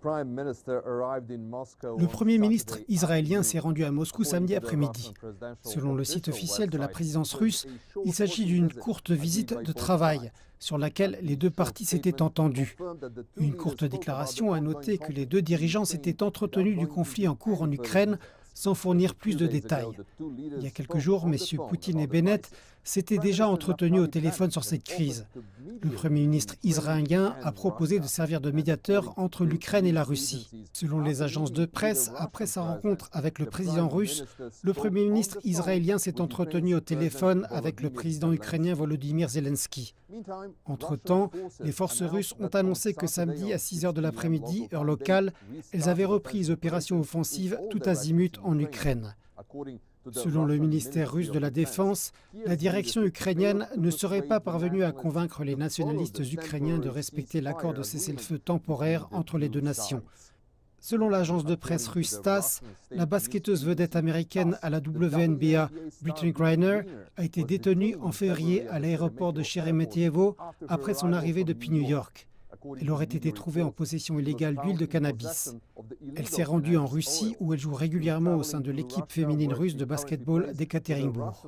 Le Premier ministre israélien s'est rendu à Moscou samedi après-midi. Selon le site officiel de la présidence russe, il s'agit d'une courte visite de travail sur laquelle les deux parties s'étaient entendues. Une courte déclaration a noté que les deux dirigeants s'étaient entretenus du conflit en cours en Ukraine sans fournir plus de détails. Il y a quelques jours, M. Poutine et Bennett s'étaient déjà entretenus au téléphone sur cette crise. Le Premier ministre israélien a proposé de servir de médiateur entre l'Ukraine et la Russie. Selon les agences de presse, après sa rencontre avec le président russe, le Premier ministre israélien s'est entretenu au téléphone avec le président ukrainien Volodymyr Zelensky. Entre-temps, les forces russes ont annoncé que samedi à 6 h de l'après-midi, heure locale, elles avaient repris les opérations offensives tout azimut en Ukraine. Selon le ministère russe de la Défense, la direction ukrainienne ne serait pas parvenue à convaincre les nationalistes ukrainiens de respecter l'accord de cessez-le-feu temporaire entre les deux nations. Selon l'agence de presse russe TASS, la basketteuse vedette américaine à la WNBA, Brittney Griner, a été détenue en février à l'aéroport de Sheremetyevo après son arrivée depuis New York. Elle aurait été trouvée en possession illégale d'huile de cannabis. Elle s'est rendue en Russie où elle joue régulièrement au sein de l'équipe féminine russe de basketball d'Ekaterinbourg.